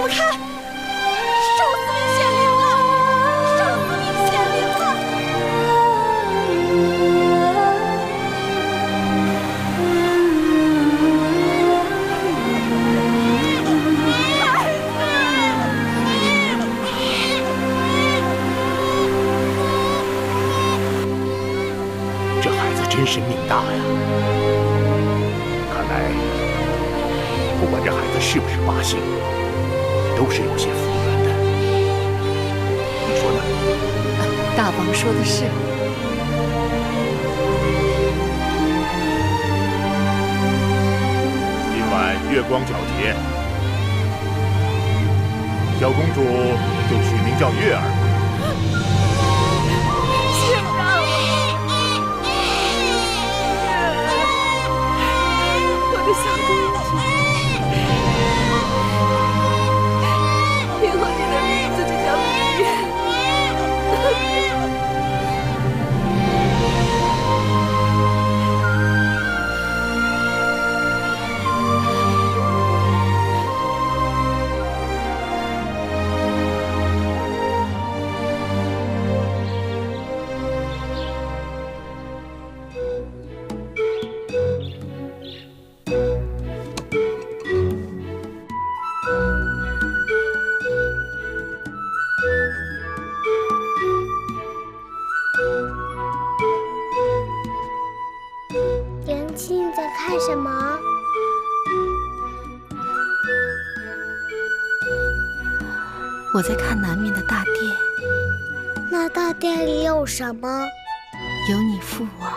们看，寿司命显灵了！寿司命显灵了！这孩子真是命大呀！看来，不管这孩子是不是八星，都是有些福缘的。你说呢？大王说的是。今晚月光皎洁，小公主就取名叫月儿。县长，我的小公主，以后你的名字就叫明月。元气，你在看什么？我在看南面的大殿，那大殿里有什么？有你父王。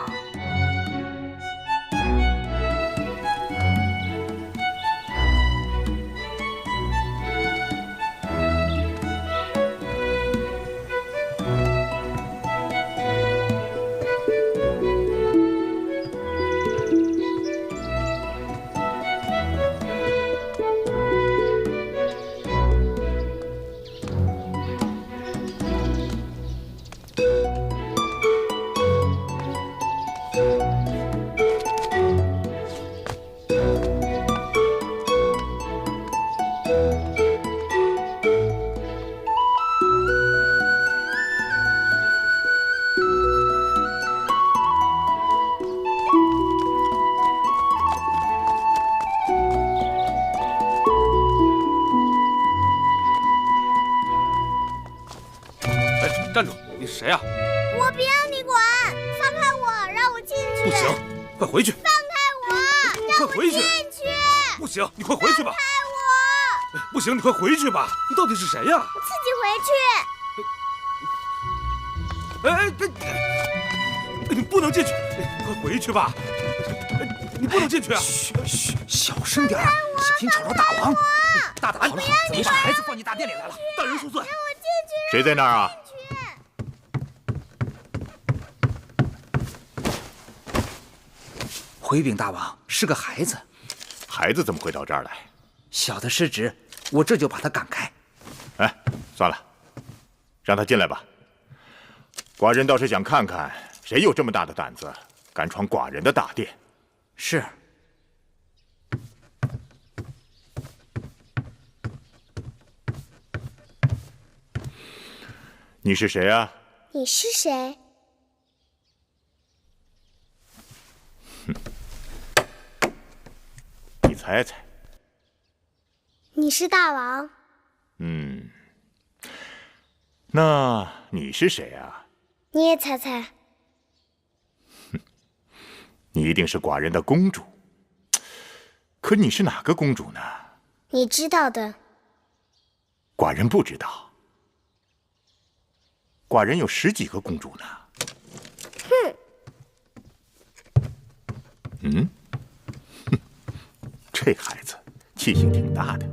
站住！你是谁呀？我不要你管，放开我，让我进去。不行，快回去！放开我，让我回去！进去！不行，你快回去吧！放开我！不行，你快回去吧！你到底是谁呀？我自己回去。你不能进去！快回去吧！你不能进去啊！嘘，小声点，小心吵着大王。大胆！好了，怎么把孩子放进大殿里来了？大人恕罪！谁在那儿啊？回禀大王，是个孩子。孩子怎么会到这儿来？小的失职，我这就把他赶开。哎，算了，让他进来吧。寡人倒是想看看，谁有这么大的胆子，敢闯寡人的大殿。是。你是谁啊？你是谁？你猜猜。你是大王。那你是谁啊？你也猜猜。你一定是寡人的公主。可你是哪个公主呢？你知道的。寡人不知道。寡人有10几个公主呢。哼，这孩子气性挺大的。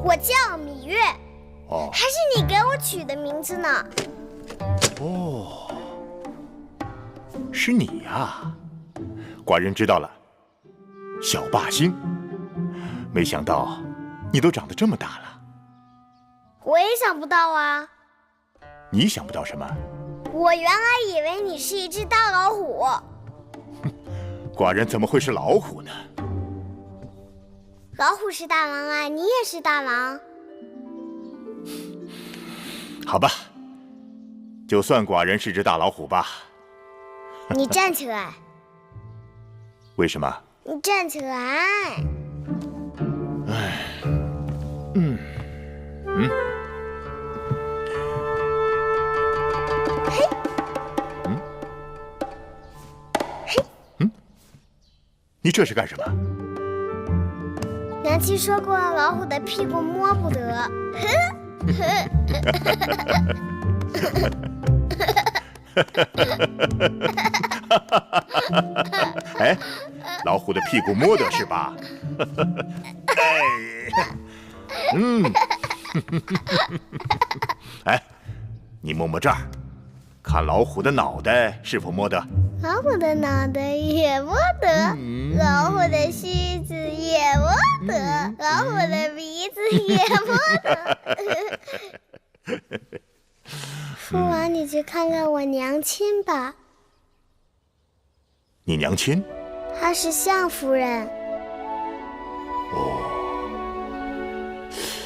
我叫芈月。哦，还是你给我取的名字呢。哦，是你呀！寡人知道了，小霸星。没想到你都长得这么大了。我也想不到啊。你想不到什么？我原来以为你是一只大老虎。寡人怎么会是老虎呢？老虎是大王啊，你也是大王。好吧，就算寡人是只大老虎吧。你站起来。为什么？你站起来。你这是干什么？娘亲说过，老虎的屁股摸不得。哎，老虎的屁股摸得是吧？哎，你摸摸这儿，看老虎的脑袋是否摸得？老虎的脑袋也摸得，老虎的须子也摸得，老虎的鼻子也摸得。父王，你去看看我娘亲吧。你娘亲？她是相夫人。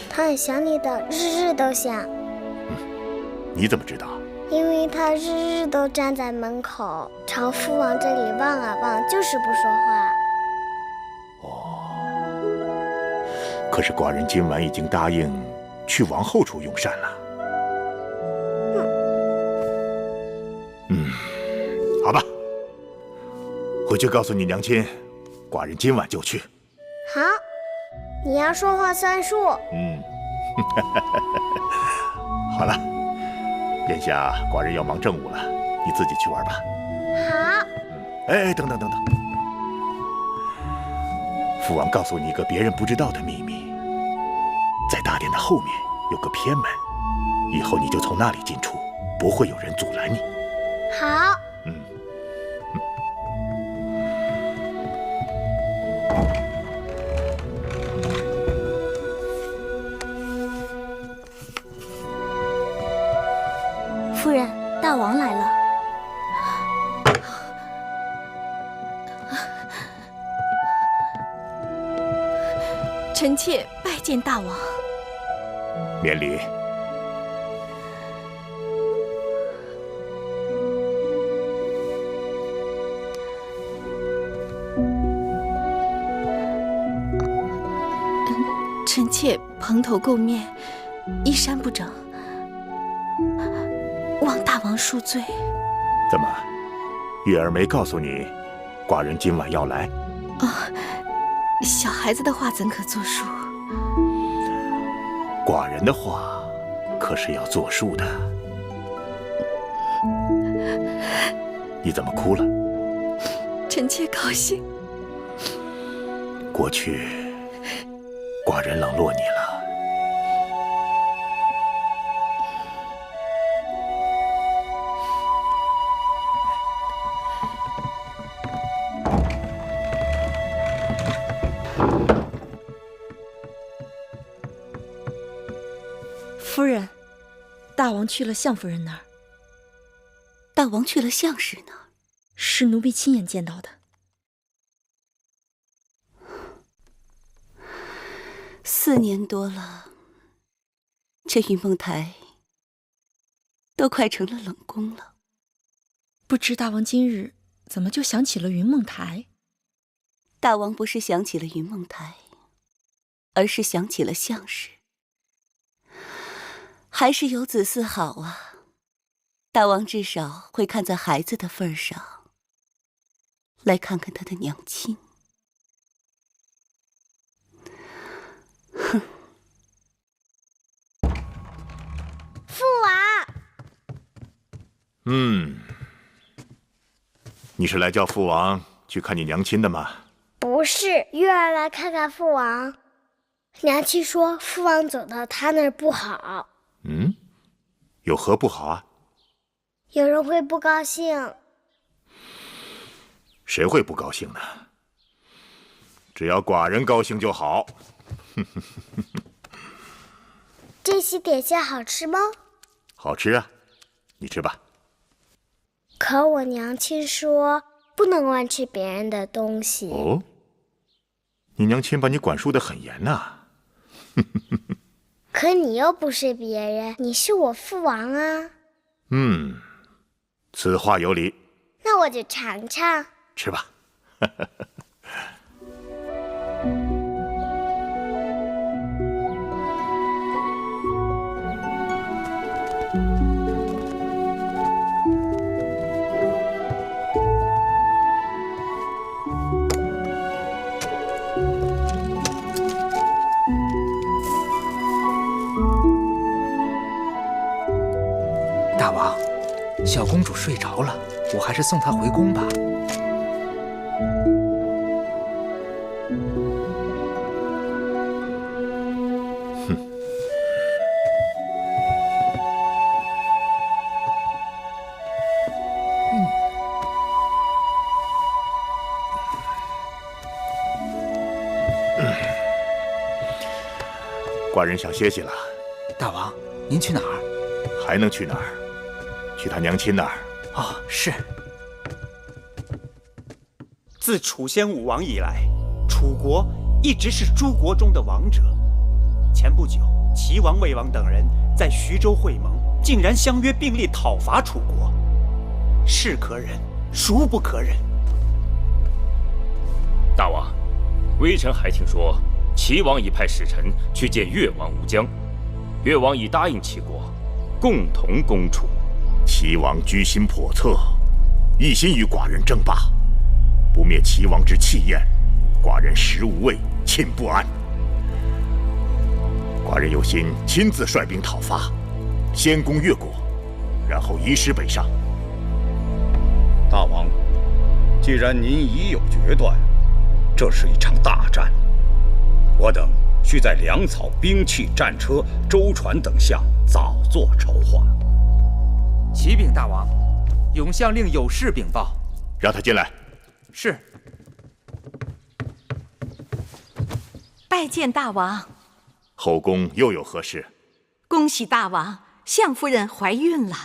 她很想你的，日日都想。你怎么知道？因为她日日都站在门口，朝父王这里望啊望，就是不说话。可是寡人今晚已经答应去王后处用膳了。好吧，回去告诉你娘亲，寡人今晚就去。好，你要说话算数。好了，眼下寡人要忙政务了，你自己去玩吧。好。哎，等等等等，父王告诉你一个别人不知道的秘密，在大殿的后面有个偏门，以后你就从那里进出，不会有人阻拦你。好。夫人，大王来了。臣妾拜见大王。免礼。臣妾蓬头垢面，衣衫不整，望大王恕罪。怎么，月儿没告诉你，寡人今晚要来？小孩子的话怎可作数？寡人的话可是要作数的。你怎么哭了？臣妾高兴。过去寡人冷落你了。夫人，大王去了相夫人那儿。大王去了相氏那儿？是奴婢亲眼见到的。4年多了，这云梦台都快成了冷宫了。不知大王今日怎么就想起了云梦台？大王不是想起了云梦台，而是想起了相氏。还是有子嗣好啊，大王至少会看在孩子的份上，来看看他的娘亲。哼！父王。你是来叫父王去看你娘亲的吗？不是，月儿来看看父王。娘亲说父王走到他那儿不好。有何不好啊？有人会不高兴。谁会不高兴呢？只要寡人高兴就好。这些点心好吃吗？好吃啊，你吃吧。可我娘亲说不能乱吃别人的东西。哦，你娘亲把你管束得很严呐。可你又不是别人，你是我父王啊。此话有理。那我就尝尝。吃吧。大王，小公主睡着了，我还是送她回宫吧。寡人想歇息了。大王，您去哪儿？还能去哪儿？去他娘亲那儿。哦，是。自楚宣武王以来，楚国一直是诸国中的王者。前不久，齐王、魏王等人在徐州会盟，竟然相约并力讨伐楚国，是可忍，孰不可忍？大王，微臣还听说，齐王已派使臣去见越王吴江，越王已答应齐国共同攻楚。齐王居心叵测，一心与寡人争霸，不灭齐王之气焰，寡人食无味，寝不安。寡人有心亲自率兵讨伐，先攻越国，然后移师北上。大王，既然您已有决断，这是一场大战，我等需在粮草、兵器、战车、舟船等项早做筹划。启禀大王，永相令有事禀报。让他进来。是。拜见大王。后宫又有何事？恭喜大王，相夫人怀孕了。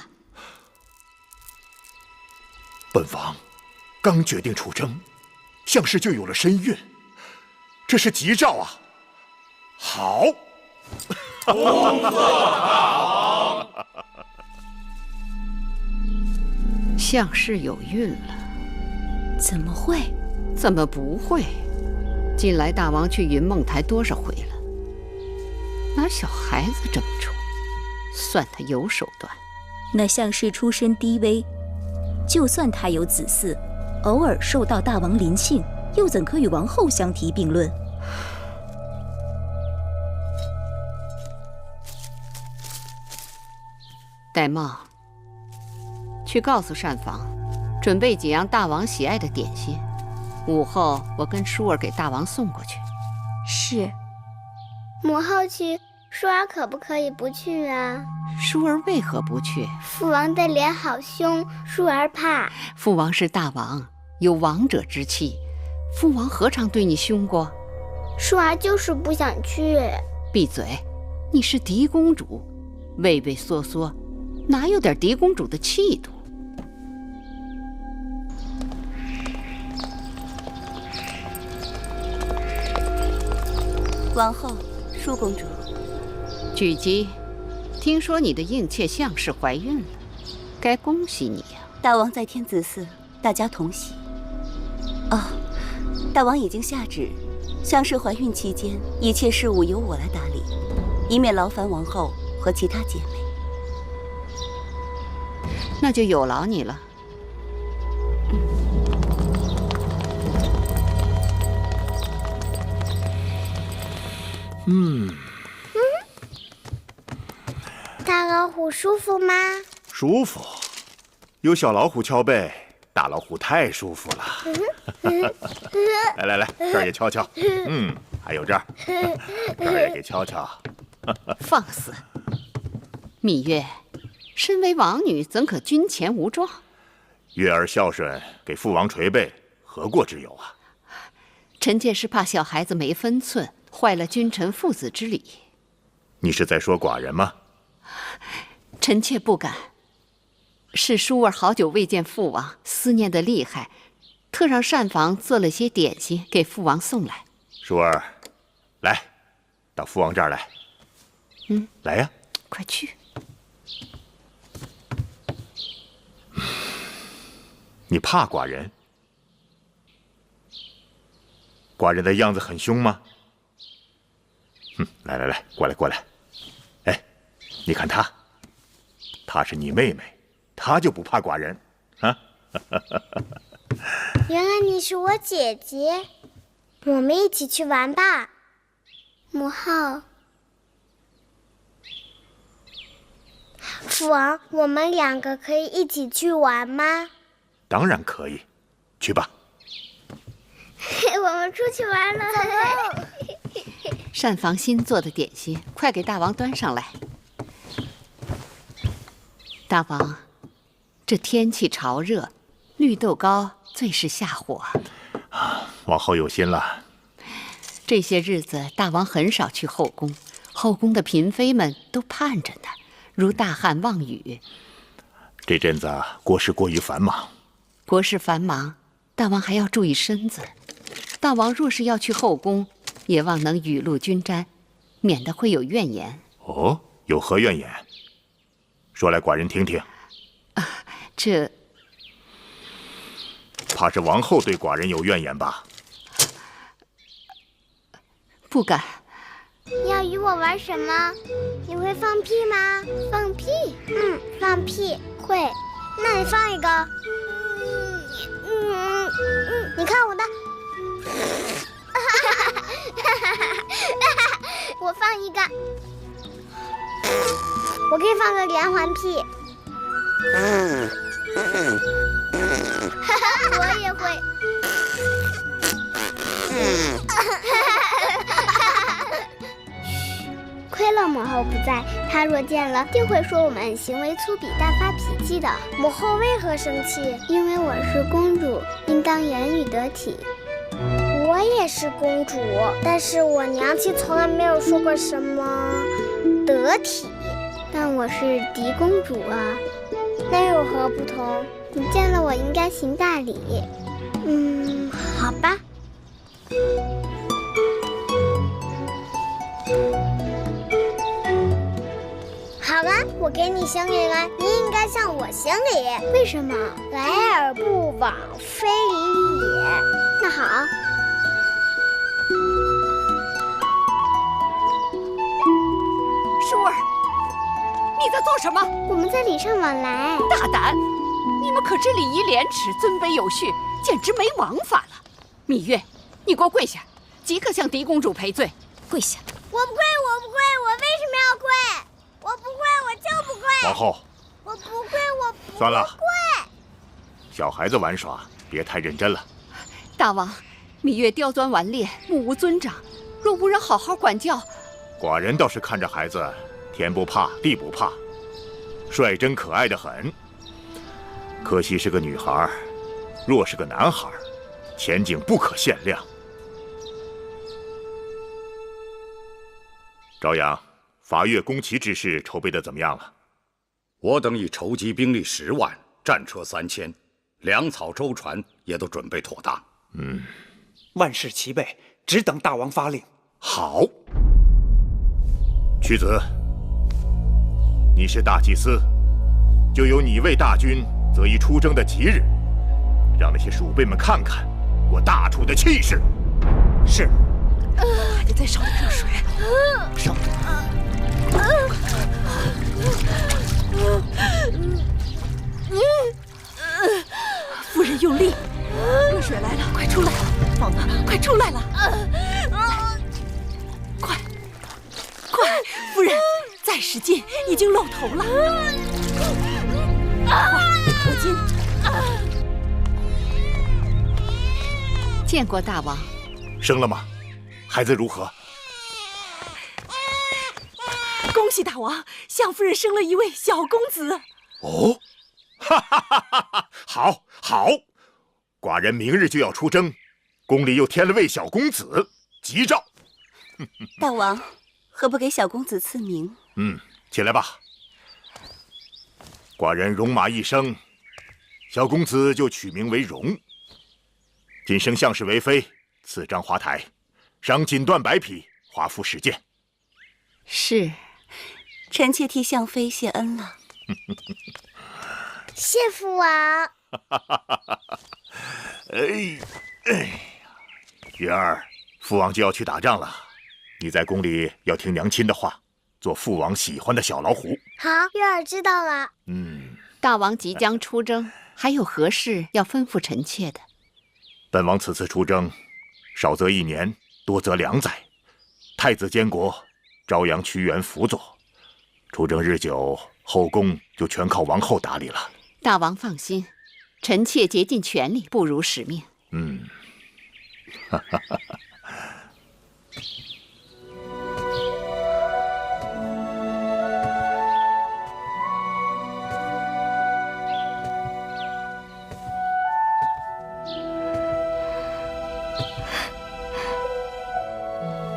本王刚决定出征，相氏就有了身孕，这是吉兆啊！好，恭贺大王。相氏有孕了？怎么会？怎么不会？近来大王去云梦台多少回了？拿小孩子这么宠，算他有手段。那相氏出身低微，就算他有子嗣，偶尔受到大王临幸，又怎可与王后相提并论？戴瑁，去告诉膳房，准备几样大王喜爱的点心，午后我跟舒儿给大王送过去。是。母后去，舒儿可不可以不去啊？舒儿为何不去？父王的脸好凶，舒儿怕。父王是大王，有王者之气，父王何尝对你凶过？舒儿就是不想去。闭嘴！你是嫡公主，畏畏缩缩，哪有点嫡公主的气度？王后，舒公主。举姬，听说你的应妾相氏怀孕了，该恭喜你呀！大王在天子嗣，大家同喜。哦，大王已经下旨，相氏怀孕期间，一切事务由我来打理，以免劳烦王后和其他姐妹。那就有劳你了。大老虎舒服吗？舒服，有小老虎敲背，大老虎太舒服了。来来来，这儿也敲敲。还有这儿，这儿也给敲敲。放肆！芈月，身为王女，怎可军前无状？月儿孝顺，给父王捶背，何过之有啊？臣妾是怕小孩子没分寸，坏了君臣父子之礼。你是在说寡人吗？臣妾不敢。是舒儿好久未见父王，思念的厉害，特让膳房做了些点心给父王送来。舒儿，来，到父王这儿来。来呀，快去。你怕寡人？寡人的样子很凶吗？来来来，过来过来。哎，你看她，她是你妹妹，她就不怕寡人啊？原来你是我姐姐，我们一起去玩吧。母后，父王，我们2个可以一起去玩吗？当然可以，去吧。我们出去玩了。膳房新做的点心，快给大王端上来。大王，这天气潮热，绿豆糕最是下火。王后有心了。这些日子，大王很少去后宫，后宫的嫔妃们都盼着呢，如大旱望雨。这阵子国事过于繁忙。国事繁忙，大王还要注意身子。大王若是要去后宫，也望能雨露均沾，免得会有怨言。哦，有何怨言？说来寡人听听。这怕是王后对寡人有怨言吧？不敢。你要与我玩什么？你会放屁吗？放屁？放屁会。那你放一个。你看我的。我放一个。我可以放个连环屁。我也会。亏了母后不在，她若见了，定会说我们行为粗鄙、大发脾气的。母后为何生气？因为我是公主，应当言语得体。我也是公主，但是我娘亲从来没有说过什么得体。但我是嫡公主啊，那有何不同？你见了我应该行大礼。好吧。好了，我给你行礼了，你应该向我行礼。为什么？来而不往非礼也。那好。舒儿，你在做什么？我们在礼尚往来。大胆！你们可知礼仪廉耻，尊卑有序，简直没王法了。芈月，你给我跪下，即刻向嫡公主赔罪。跪下！我不跪，我不跪，我为什么要跪？我不跪，我就不跪。王后，我不跪，我不算了，跪。小孩子玩耍，别太认真了。大王，芈月刁钻顽劣，目无尊长，若无人好好管教，寡人倒是看着孩子，天不怕地不怕，率真可爱的很。可惜是个女孩，若是个男孩，前景不可限量。朝阳，伐越攻齐之事筹备的怎么样了？我等已筹集兵力10万，战车3000，粮草舟船也都准备妥当。万事齐备，只等大王发令。好。屈子，你是大祭司，就由你为大军择一出征的吉日，让那些鼠辈们看看我大楚的气势。是。还得再烧点热水。烧。夫人用力，热水来了，快出来！放大，快出来了！快，夫人，再使劲，已经露头了。快，脱巾。见过大王。生了吗？孩子如何？恭喜大王，向夫人生了一位小公子。哦，哈哈哈哈！好，好，寡人明日就要出征，宫里又添了位小公子，吉兆。大王，何不给小公子赐名？起来吧。寡人戎马一生，小公子就取名为荣。今升相士为妃，赐章华台，赏锦缎100匹，华服10件。是，臣妾替相妃谢恩了。谢父王。月儿，父王就要去打仗了，你在宫里要听娘亲的话，做父王喜欢的小老虎。好，月儿知道了。大王即将出征，还有何事要吩咐臣妾的？本王此次出征，少则1年，多则2载。太子监国，朝阳屈原辅佐。出征日久，后宫就全靠王后打理了。大王放心，臣妾竭尽全力，不辱使命。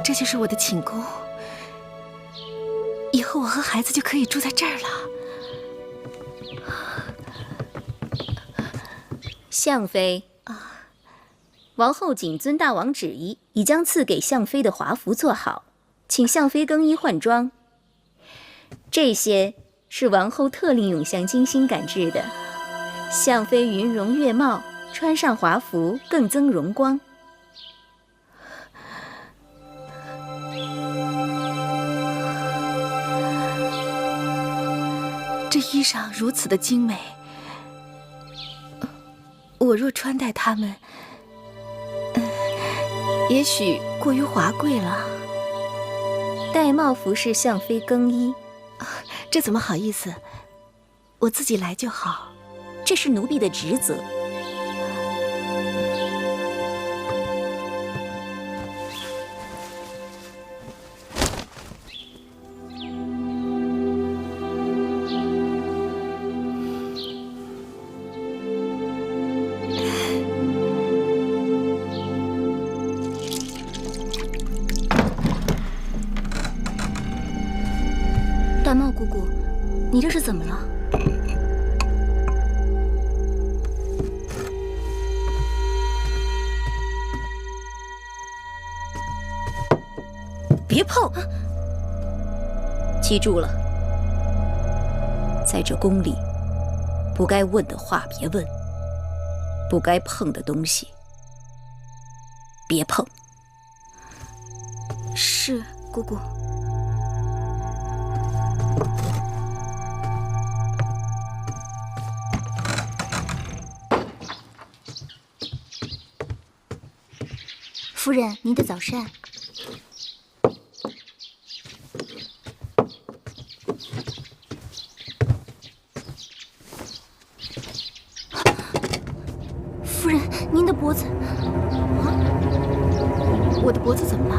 这就是我的寝宫，以后我和孩子就可以住在这儿了。相妃，王后谨遵大王旨意，已将赐给相妃的华服做好，请相妃更衣换装。这些是王后特令永香精心赶制的，相妃云容月貌，穿上华服更增荣光。这衣裳如此的精美，我若穿戴它们，也许过于华贵了。玳瑁服侍相妃更衣，这怎么好意思？我自己来就好。这是奴婢的职责。玳瑁姑姑，你这是怎么了？别碰！记住了，在这宫里，不该问的话别问，不该碰的东西别碰。是，姑姑。夫人，您的早膳。夫人，您的脖子……我的脖子怎么了？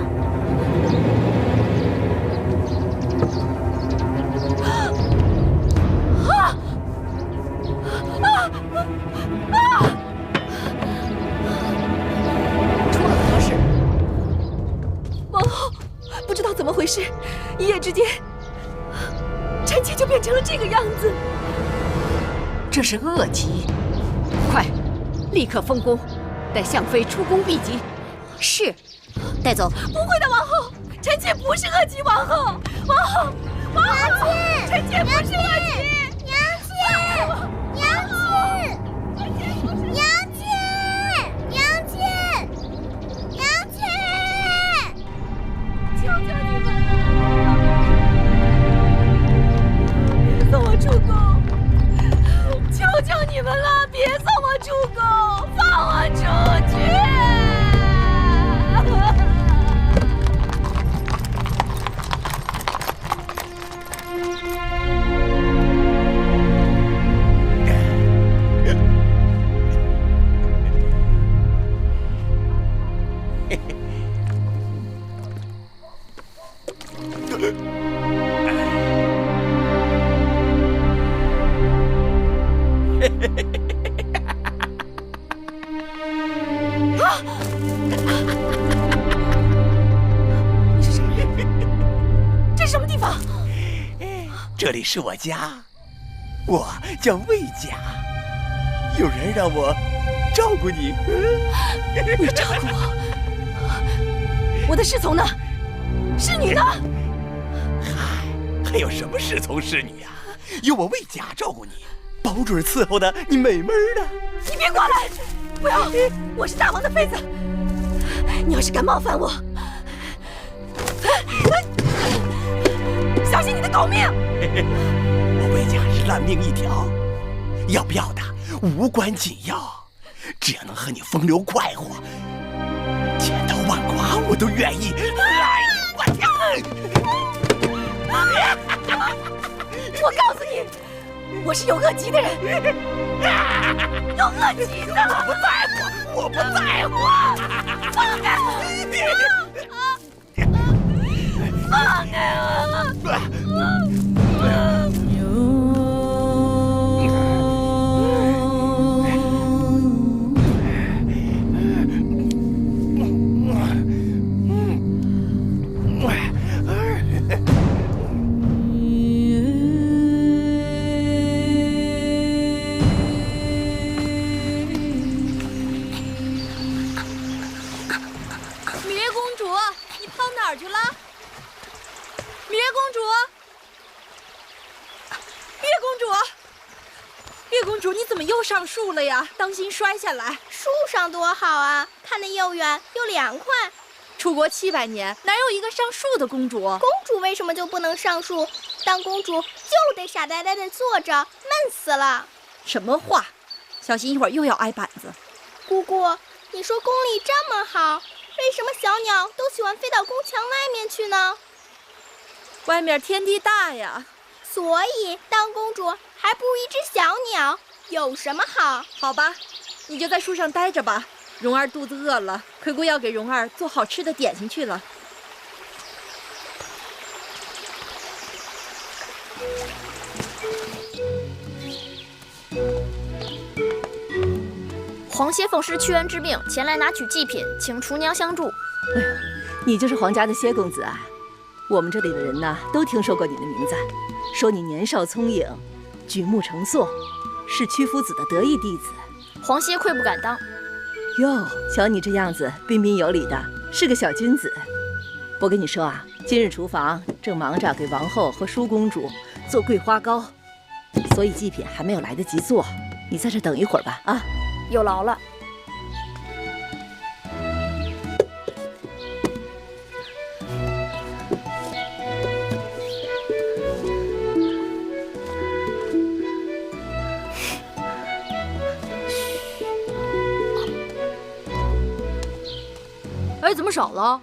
怎么回事？一夜之间，臣妾就变成了这个样子。这是恶疾，快，立刻封宫，待相妃出宫避疾。是，带走。不会的，王后，臣妾不是恶疾。王后，王后，王后，臣妾不是恶疾。娘亲，娘亲，娘亲，娘亲，娘亲，求求你们了，别送我出宫！求求你们了，别送我出宫，放我出去！你是谁？这里是我家，我叫魏家。有人让我照顾你。你照顾我？我的侍从呢？侍女呢？嗨，还有什么侍从侍女啊？有我魏家照顾你，保准伺候的你美美的。你别过来！不要！我是大王的妃子，你要是敢冒犯我，小心你的狗命！我魏家是烂命一条，要不要的无关紧要，只要能和你风流快活，千刀万剐我都愿意。我天！我告诉你，我是有恶疾的人，有恶疾的。我不在乎，我不在乎。放开我！放开哪儿去了？芈月公主，月公主，月公主，你怎么又上树了呀？当心摔下来。树上多好啊，看得又远又凉快。出国700年，哪有一个上树的公主？公主为什么就不能上树？当公主就得傻呆呆地坐着，闷死了。什么话？小心一会儿又要挨板子。姑姑，你说宫里这么好，为什么小鸟都喜欢飞到宫墙外面去呢？外面天地大呀，所以当公主还不如一只小鸟，有什么好？好吧，你就在树上待着吧。蓉儿肚子饿了，葵姑要给蓉儿做好吃的点心去了。皇歇奉师屈恩之命前来拿取祭品，请厨娘相助。哎呦，你就是皇家的歇公子啊！我们这里的人呐，都听说过你的名字，说你年少聪颖，举目成诵，是屈夫子的得意弟子。皇歇愧不敢当。哟，瞧你这样子，彬彬有礼的，是个小君子。我跟你说啊，今日厨房正忙着给王后和舒公主做桂花糕，所以祭品还没有来得及做。你在这等一会儿吧，啊。有劳了。哎，怎么少了？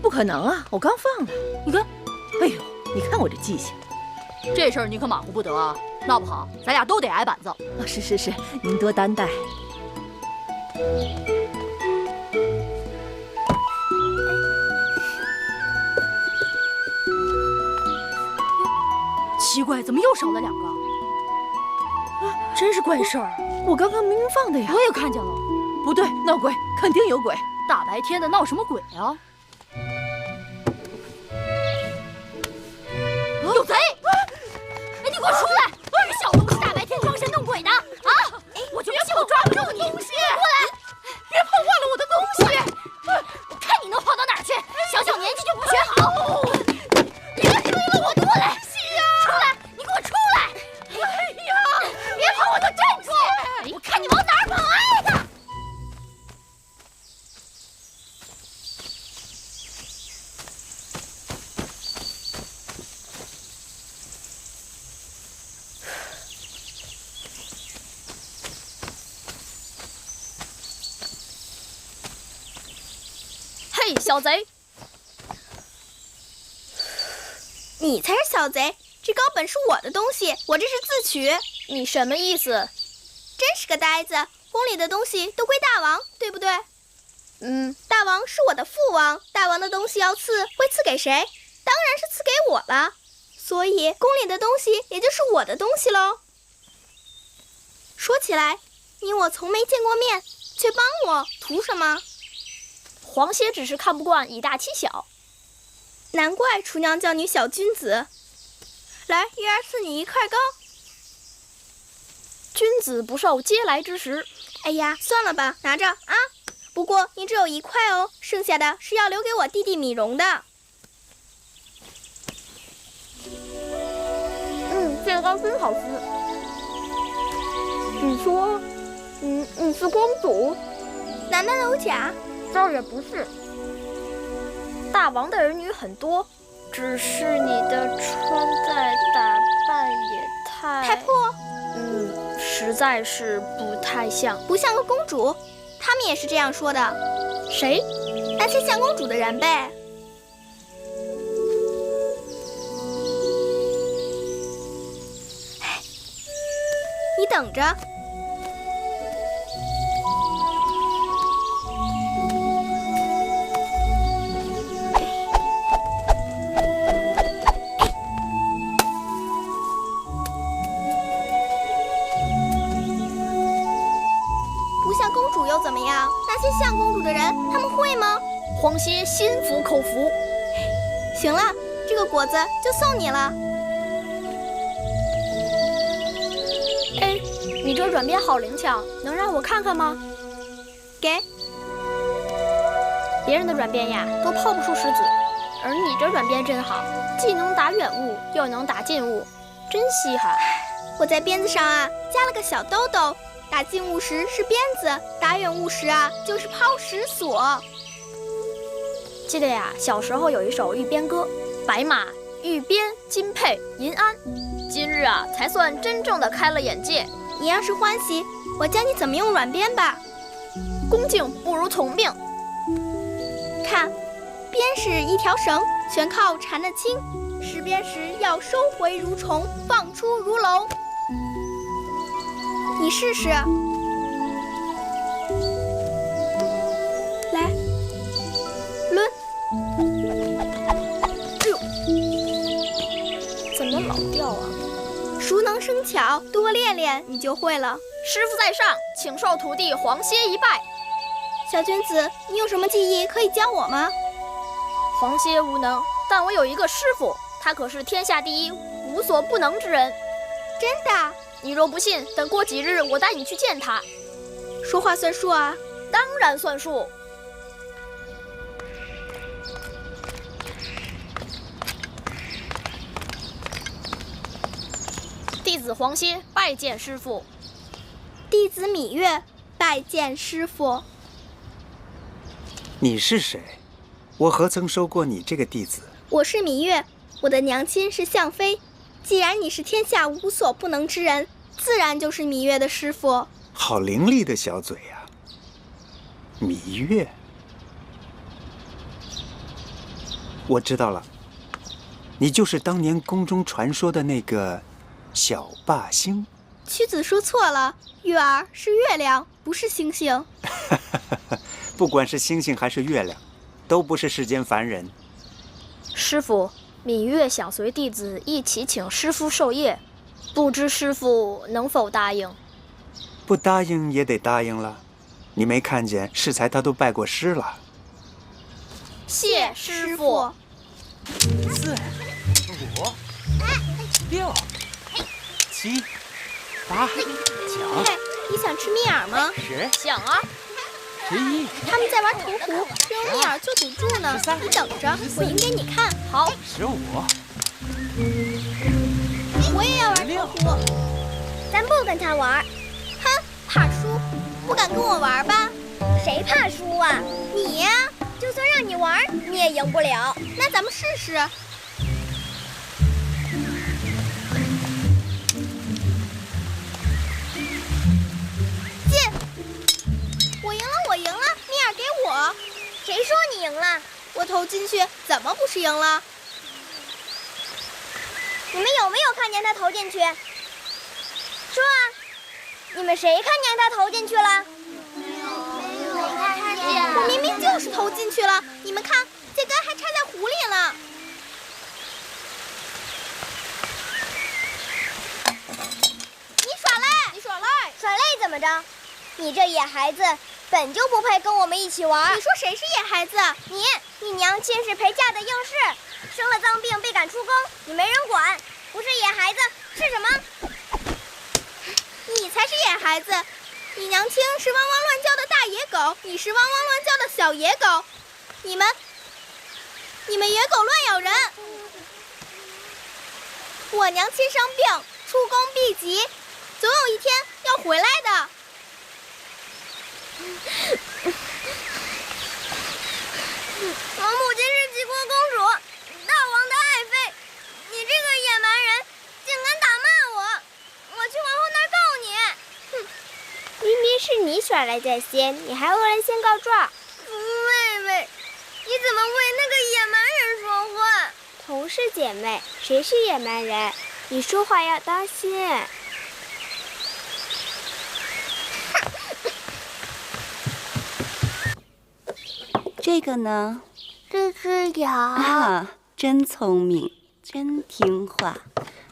不可能啊，我刚放了。你看，哎呦，你看我这记性。这事儿你可马虎不得啊，闹不好咱俩都得挨板子。是，您多担待。奇怪，怎么又少了2个？真是怪事儿！我刚刚明明放的呀。我也看见了。不对，闹鬼，肯定有鬼！大白天的闹什么鬼啊？有贼！哎，你给我出来！你小东西，大白天装神弄鬼的啊！我就不信我抓不住你！过来！别碰坏了我的东西！我看你能跑到哪儿去！小小年纪就不学好！别追了，我出来！出来！你给我出来！哎呀！别跑，我都站住！我看你往哪儿跑！哎呀！嘿，小贼！你才是小贼！这高本是我的东西，我这是自取。你什么意思？真是个呆子！宫里的东西都归大王，对不对？大王是我的父王，大王的东西要赐，会赐给谁？当然是赐给我了。所以宫里的东西也就是我的东西喽。说起来，你我从没见过面，却帮我，图什么？皇歇只是看不惯以大欺小。难怪厨娘叫你小君子。来，月儿赐你1块糕。君子不受嗟来之食。哎呀，算了吧，拿着啊。不过你只有1块哦，剩下的是要留给我弟弟米荣的。这糕真好吃。你说，你是公主？难道有假？倒也不是。大王的儿女很多，只是你的穿戴打扮也太破。实在是不太像，不像个公主。他们也是这样说的。谁？那些像公主的人呗。你等着。不像公主又怎么样？那些像公主的人，他们会吗？皇歇心服口服。行了，这个果子就送你了。哎，你这软鞭好灵巧，能让我看看吗？给。别人的软鞭呀，都抛不出石子，而你这软鞭真好，既能打远物，又能打近物，真稀罕。我在鞭子上啊加了个小兜兜，打近物时是鞭子，打远物时啊就是抛石锁。记得呀，小时候有一首玉鞭歌：白马玉鞭金佩银鞍，今日啊才算真正的开了眼界。你要是欢喜，我教你怎么用软鞭吧。恭敬不如从命。看，鞭是一条绳，全靠缠得轻。拾鞭时要收回如虫，放出如龙。你试试。来，抡。哎呦，怎么老掉啊？熟能生巧，多练练你就会了。师傅在上，请受徒弟黄歇一拜。小君子，你有什么技艺可以教我吗？黄歇无能，但我有一个师傅，他可是天下第一无所不能之人。真的？你若不信，等过几日我带你去见他。说话算数啊？当然算数。弟子黄歇拜见师傅。弟子芈月拜见师傅。你是谁？我何曾收过你这个弟子？我是芈月，我的娘亲是向妃。既然你是天下无所不能之人，自然就是芈月的师傅。好伶俐的小嘴呀，芈月。我知道了，你就是当年宫中传说的那个小霸星。屈子说错了，月儿是月亮，不是星星。不管是星星还是月亮，都不是世间凡人。师傅，芈月想随弟子一起请师傅授业，不知师傅能否答应？不答应也得答应了。你没看见适才他都拜过师了。谢师傅。4、5、6、7、8、9。你想吃蜜饵吗10。想啊。11。他们在玩屠湖，扔蜜饵做赌注呢。你等着，我赢给你看。好。15。我也要玩屠湖。咱不跟他玩。哼，怕输，不敢跟我玩吧？谁怕输啊？你呀，就算让你玩，你也赢不了。那咱们试试。进！我赢了，我赢了，蜜饵给我。谁说你赢了？我投进去，怎么不是赢了？你们有没有看见他投进去？说啊！你们谁看见他投进去了？没看见。我明明就是投进去了，你们看，这根还插在湖里了。你耍赖！你耍赖！耍赖怎么着？你这野孩子本就不配跟我们一起玩。你说谁是野孩子？你娘亲是陪嫁的应试，生了脏病被赶出宫，你没人管。不是野孩子，是什么？你才是野孩子！你娘亲是汪汪乱叫的大野狗，你是汪汪乱叫的小野狗，你们野狗乱咬人。我娘亲生病，出宫避疾，总有一天要回来的。我母亲是齐国公主，大王的爱妃。你这个野蛮人，竟敢打骂我！我去皇后那儿告你！哼，明明是你耍赖在先，你还恶人先告状。妹妹，你怎么为那个野蛮人说话？同是姐妹，谁是野蛮人？你说话要当心。这个呢？这只羊啊，真聪明，真听话。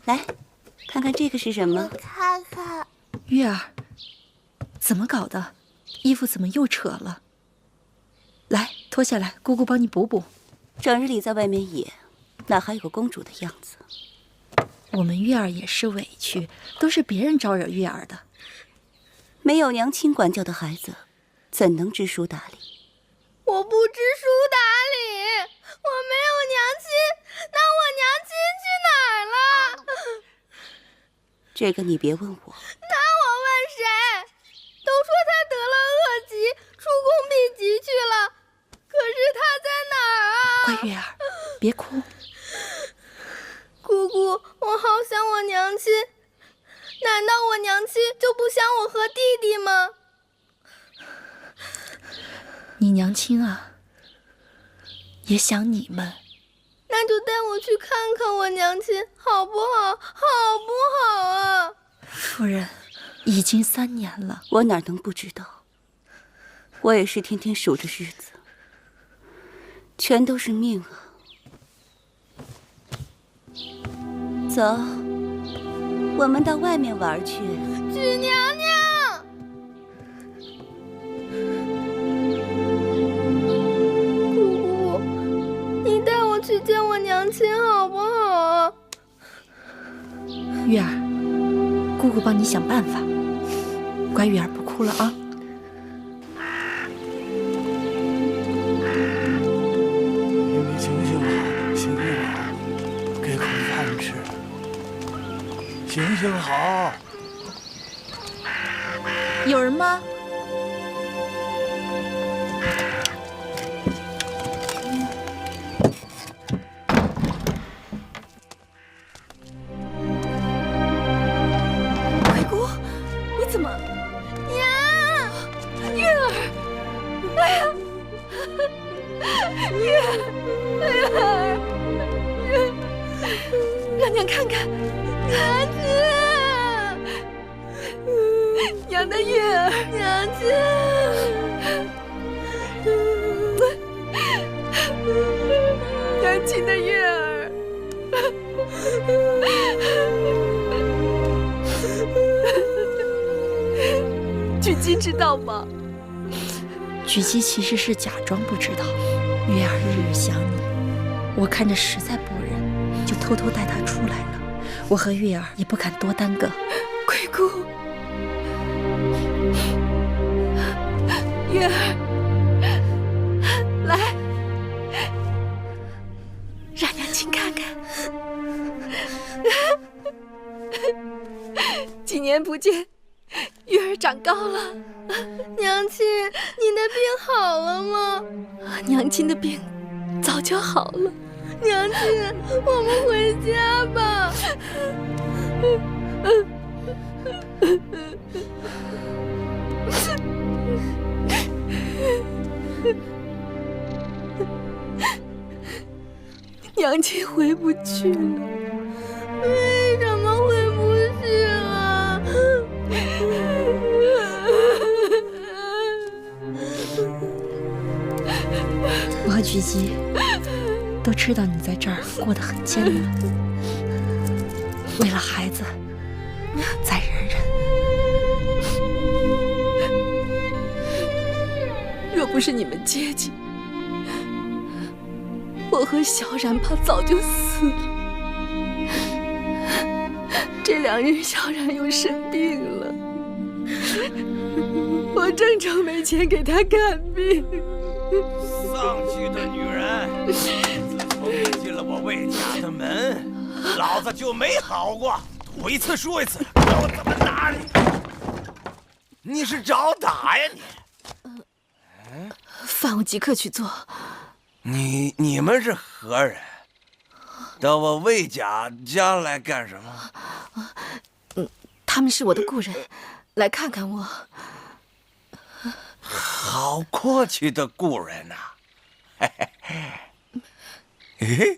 来，看看这个是什么？看看。月儿，怎么搞的？衣服怎么又扯了？来，脱下来，姑姑帮你补补。整日里在外面野，哪还有个公主的样子？我们月儿也是委屈，都是别人招惹月儿的。没有娘亲管教的孩子，怎能知书达理？我不知书达理，我没有娘亲，那我娘亲去哪儿了？这个你别问我。那我问谁？都说他得了恶疾，出宫避疾去了，可是他在哪儿啊？乖月儿，别哭。姑姑，我好想我娘亲，难道我娘亲就不想我和弟弟吗？你娘亲啊，也想你们。那就带我去看看我娘亲，好不好？好不好啊？夫人，已经3年了，我哪能不知道？我也是天天数着日子，全都是命啊！走，我们到外面玩去。许娘娘。去见我娘亲好不好啊？月儿，姑姑帮你想办法。乖月儿，不哭了啊！你醒醒啊，醒醒啊，给口饭吃。醒醒好。有人吗？让娘看看，娘亲，娘的月儿，娘亲，娘亲的月儿。狙击知道吗？狙击其实是假装不知道。月儿日日想你，我看着实在不忍，就偷偷带她出来了。我和月儿也不敢多耽搁。贵姑，月儿，来，让娘亲看看。几年不见，月儿长高了。娘亲，你的病好了吗？娘亲的病早就好了。娘亲，我们回家吧。娘亲回不去了。为什么回不去了？我和狙击都知道你在这儿过得很艰难，为了孩子，再忍忍。若不是你们接济，我和小冉怕早就死了。这2日小冉又生病了，我正愁没钱给他看病。丧气的女人！自从你进了我魏家的门，老子就没好过。吐一次说一次，让我怎么打你？你是找打呀你？饭我即刻去做。你们是何人？到我魏家来干什么？他们是我的故人，来看看我。好阔气的故人呐！运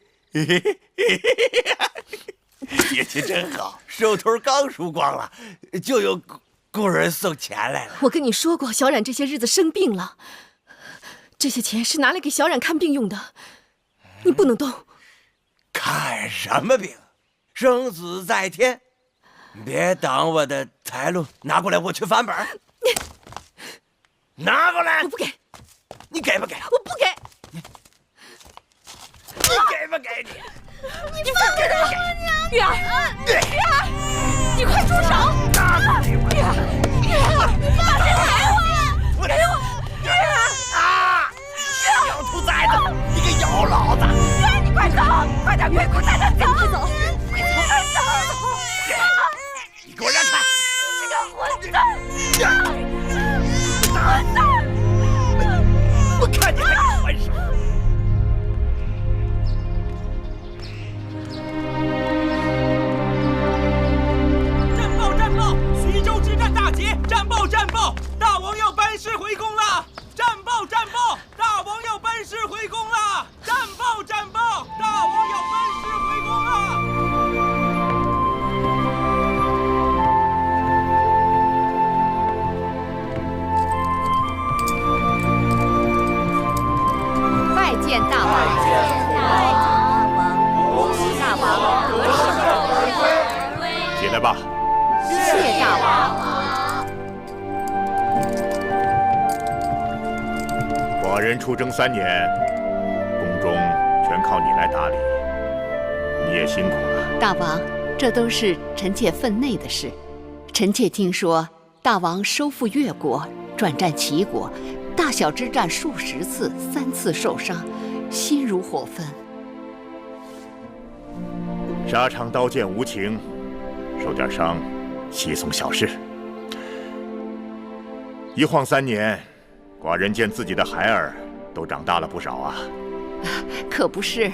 气真好，手头刚输光了，就有故人送钱来了。我跟你说过，小冉这些日子生病了，这些钱是拿来给小冉看病用的，你不能动。看什么病？生死在天，别挡我的财路，拿过来，我去翻本。拿过来！我不给。你给不给？我不给。你给不给你？你放开他！月儿，月儿，你快住手！月儿，把钱给我！给我！月儿啊！小兔崽子，你个妖老子！月儿，你快走！快点，快带他走！快走！快走！你给我让开！你这个混蛋！混蛋！我看你还敢还手！战报！战报！徐州之战大捷！战报！战报！大王要班师回宫了！战报！战报！大王要班师回宫了！战报！战报！大王要班师回宫了！拜见大王！恭喜大王得胜而归！起来吧。谢大王。寡人出征3年，宫中全靠你来打理，你也辛苦了。大王，这都是臣妾分内的事。臣妾听说大王收复越国，转战齐国，大小之战数10次，3次受伤，心如火焚。沙场刀剑无情，受点伤，稀松小事。一晃3年，寡人见自己的孩儿都长大了不少啊。可不是，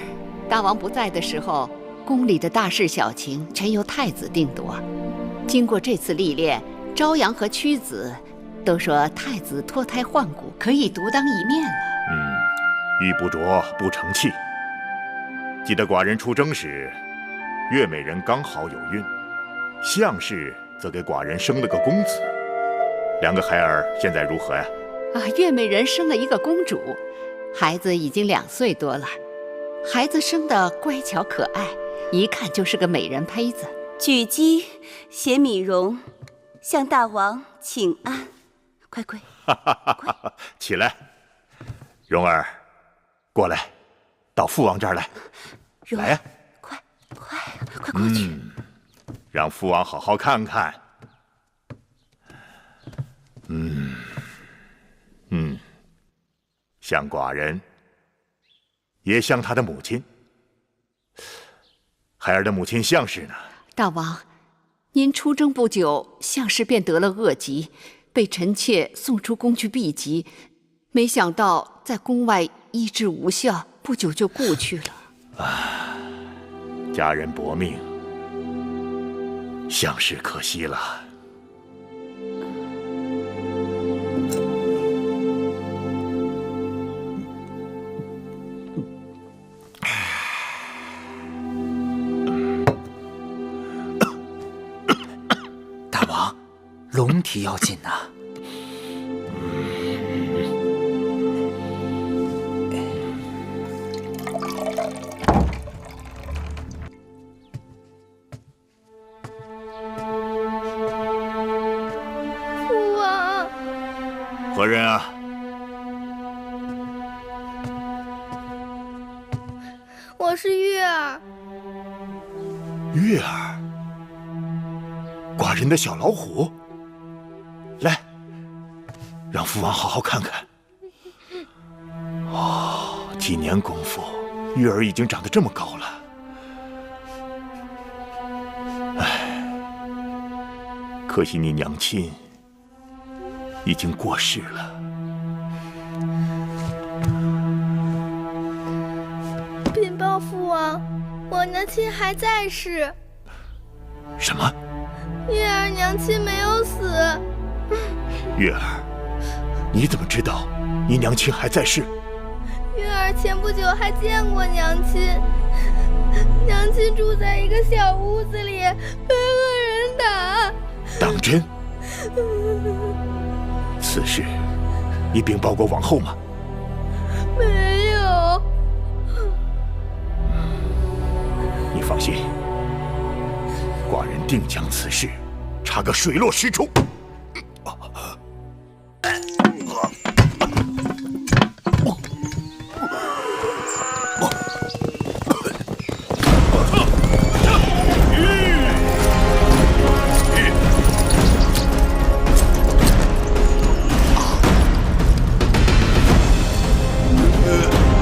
大王不在的时候，宫里的大事小情全由太子定夺。经过这次历练，朝阳和屈子都说太子脱胎换骨，可以独当一面了。玉不琢不成器。记得寡人出征时，月美人刚好有孕，项氏则给寡人生了个公子。2个孩儿现在如何呀？月美人生了一个公主，孩子已经2岁多了。孩子生得乖巧可爱，一看就是个美人胚子。举鸡携米荣，向大王请安。快跪！起来，蓉儿，过来，到父王这儿来。来呀！快过去！让父王好好看看。像寡人，也像他的母亲。孩儿的母亲项氏呢？大王，您出征不久，项氏便得了恶疾，被臣妾送出宫去避疾。没想到在宫外医治无效，不久就故去了。家人薄命，项氏可惜了。大王，龙体要紧呐。父王，何人啊？我是月儿。月儿，寡人的小老虎，来，让父王好好看看。哦，几年功夫，月儿已经长得这么高了。唉，可惜你娘亲已经过世了。禀报父王，我娘亲还在世。什么？月儿娘亲没有死。月儿，你怎么知道你娘亲还在世？月儿前不久还见过娘亲，娘亲住在一个小屋子里，被恶人打。当真？此事你禀报过王后吗？没有。你放心，寡人定将此事查个水落石出。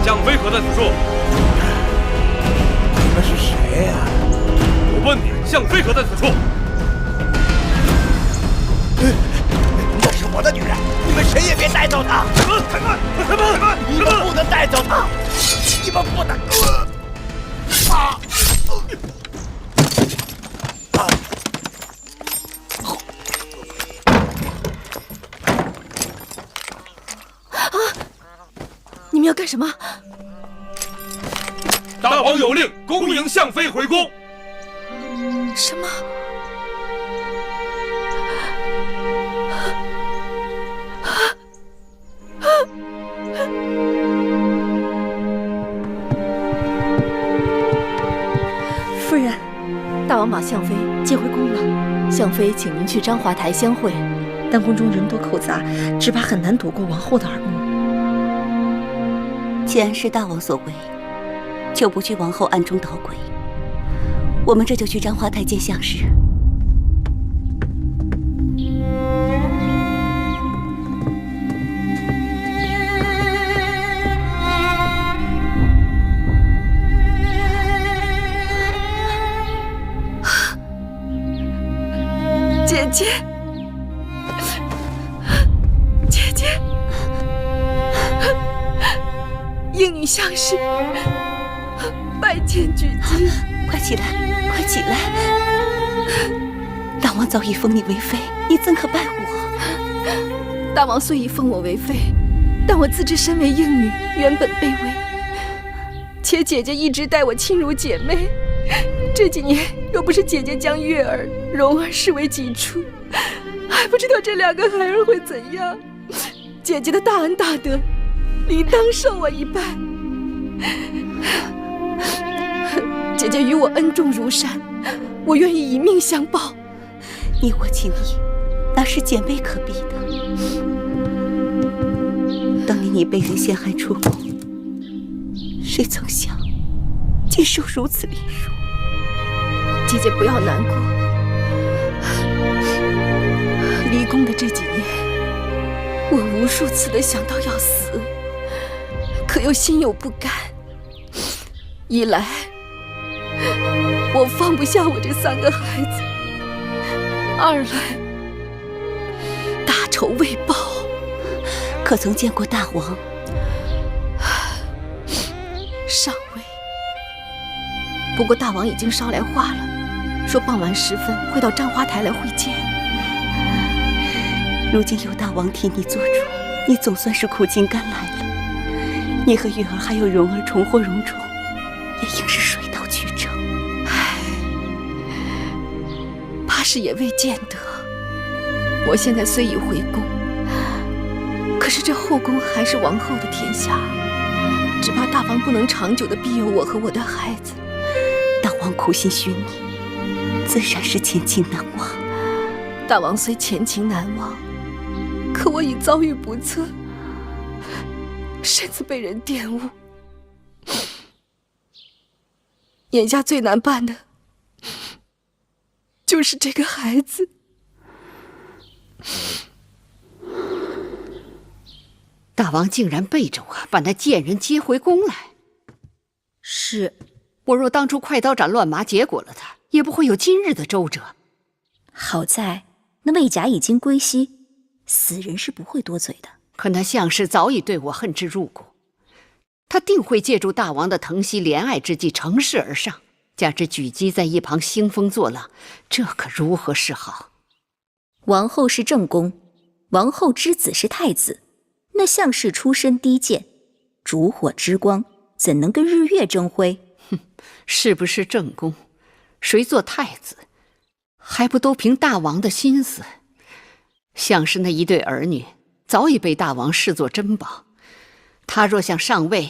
向飞何在此处？你们是谁呀？我问你，向飞何在此处？那是我的女人，你们谁也别带走她！开门！开门！你们不能带走她！你们不能！你们要干什么？大王有令，恭迎向飞回宫。什么？夫人，大王把向飞接回宫了。向飞请您去章华台相会，但宫中人多口杂，只怕很难躲过王后的耳目。既然是大王所为，就不惧王后暗中捣鬼。我们这就去章华台见相氏。姐姐，姐姐，应女相氏拜见举姬。快起来，快起来！大王早已封你为妃，你怎可拜我？大王虽已封我为妃，但我自知身为应女，原本卑微，且姐姐一直待我亲如姐妹。这几年又不是姐姐将月儿、蓉儿视为己出，还不知道这两个孩儿会怎样。姐姐的大恩大德，理当受我一拜。姐姐与我恩重如山，我愿意以命相报。你我情谊，那是姐妹可比的。当年你被人陷害出宫，谁曾想竟受如此凌辱？姐姐不要难过。离宫的这几年，我无数次的想到要死，可又心有不甘。一来，我放不下我这3个孩子；二来，大仇未报。可曾见过大王？尚未。不过大王已经捎来话了，说傍晚时分会到章华台来会见。如今有大王替你做主，你总算是苦尽甘来了。你和月儿还有蓉儿重获荣宠，也应是水到渠成。唉，怕是也未见得。我现在虽已回宫，可是这后宫还是王后的天下，只怕大王不能长久的庇佑我和我的孩子。大王苦心许你，自然是前情难忘。大王虽前情难忘，可我已遭遇不测，身子被人玷污。眼下最难办的，就就是这个孩子。大王竟然背着我把那贱人接回宫来。是，我若当初快刀斩乱麻结果了他，也不会有今日的周折。好在那魏甲已经归西，死人是不会多嘴的。可那项氏早已对我恨之入骨，他定会借助大王的疼惜怜爱之计乘势而上，加之举姬在一旁兴风作浪，这可如何是好？王后是正宫，王后之子是太子，那项氏出身低贱，烛火之光怎能跟日月争辉？哼，是不是正宫，谁做太子，还不都凭大王的心思？项氏那一对儿女早已被大王视作珍宝，他若想上位，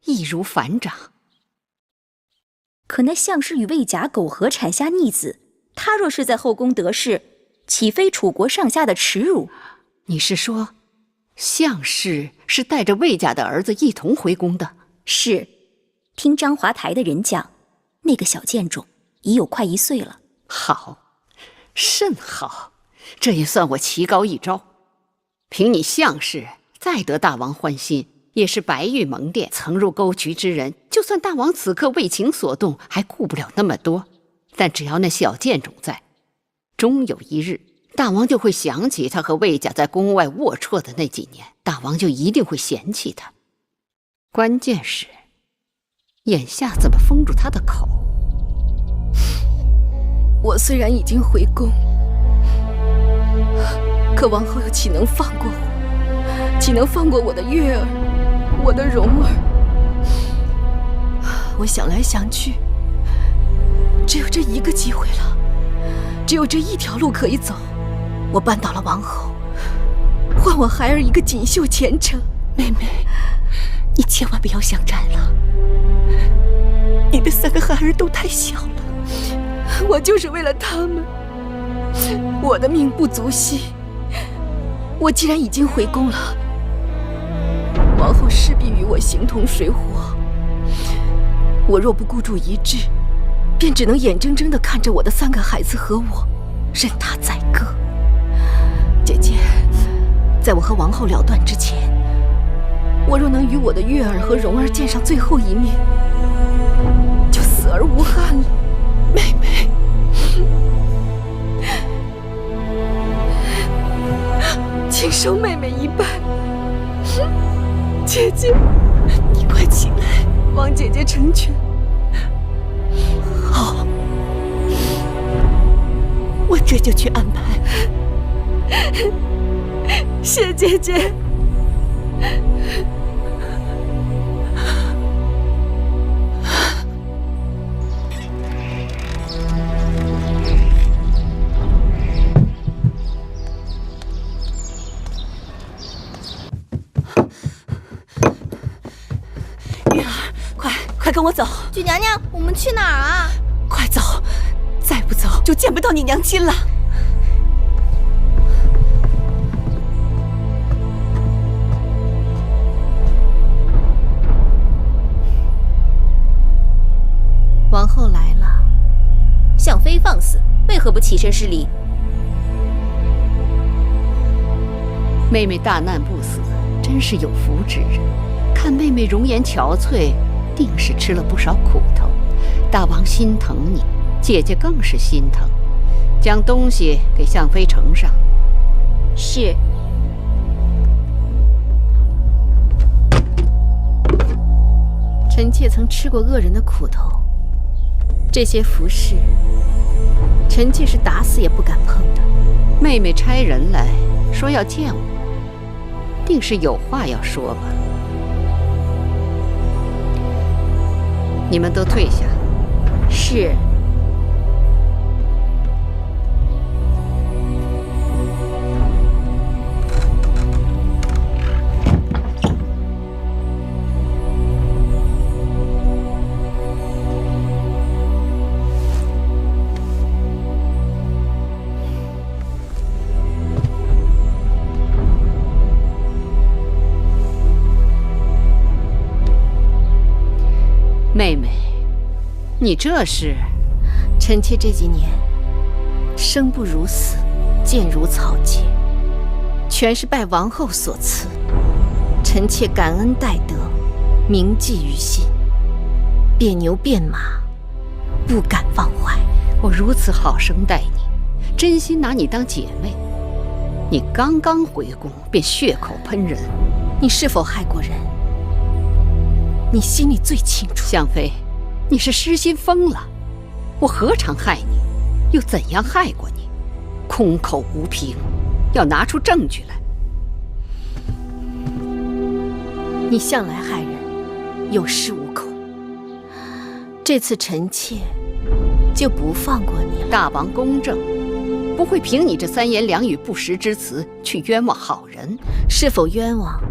易如反掌。可那项氏与魏甲苟合产下逆子，他若是在后宫得势，岂非楚国上下的耻辱？你是说，项氏是带着魏家的儿子一同回宫的？是，听章华台的人讲，那个小贱种已有快1岁了。好，甚好，这也算我棋高一招。凭你项氏再得大王欢心，也是白玉蒙店曾入沟渠之人，就算大王此刻为情所动，还顾不了那么多。但只要那小贱种在，终有一日，大王就会想起他和魏家在宫外龌龊的那几年，大王就一定会嫌弃他。关键是，眼下怎么封住他的口？我虽然已经回宫，可王后又岂能放过我？岂能放过我的月儿，我的蓉儿？我想来想去，只有这一个机会了，只有这一条路可以走。我扳倒了王后，换我孩儿一个锦绣前程。妹妹，你千万不要想战了，你的3个孩儿都太小了。我就是为了他们，我的命不足惜。我既然已经回宫了，王后势必与我形同水火。我若不孤注一掷，便只能眼睁睁地看着我的3个孩子和我任他宰割。姐姐，在我和王后了断之前，我若能与我的月儿和蓉儿见上最后一面，就死而无憾了。妹妹，请收妹妹一半。姐姐，你快起来，望姐姐成全。好，我这就去安排。谢姐姐。月儿，快跟我走！举娘娘，我们去哪儿啊？快走，再不走就见不到你娘亲了。王后来了，向妃放肆，为何不起身施礼？妹妹大难不死，真是有福之人。看妹妹容颜憔悴，定是吃了不少苦头。大王心疼你，姐姐更是心疼。将东西给向妃呈上。是。臣妾曾吃过恶人的苦头，这些服饰，臣妾是打死也不敢碰的。妹妹差人来说要见我，定是有话要说吧。你们都退下。是。妹妹，你这是？臣妾这几年生不如死，贱如草芥，全是拜王后所赐。臣妾感恩戴德，铭记于心。变牛变马，不敢忘怀。我如此好生待你，真心拿你当姐妹。你刚刚回宫便血口喷人，你是否害过人？你心里最清楚。向妃，你是失心疯了。我何尝害你，又怎样害过你？空口无凭，要拿出证据来。你向来害人，有恃无恐。这次臣妾就不放过你了。大王公正，不会凭你这三言两语不实之词去冤枉好人。是否冤枉，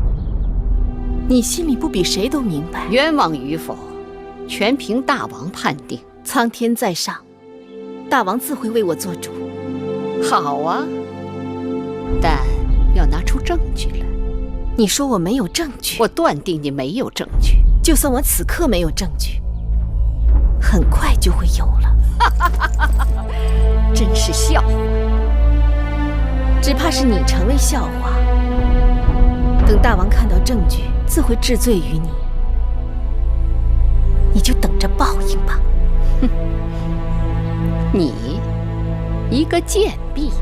你心里不比谁都明白。冤枉与否，全凭大王判定。苍天在上，大王自会为我做主。好啊，但要拿出证据来。你说我没有证据？我断定你没有证据。就算我此刻没有证据，很快就会有了。真是笑话。只怕是你成为笑话。等大王看到证据，自会治罪于你。你就等着报应吧。哼，你一个贱婢，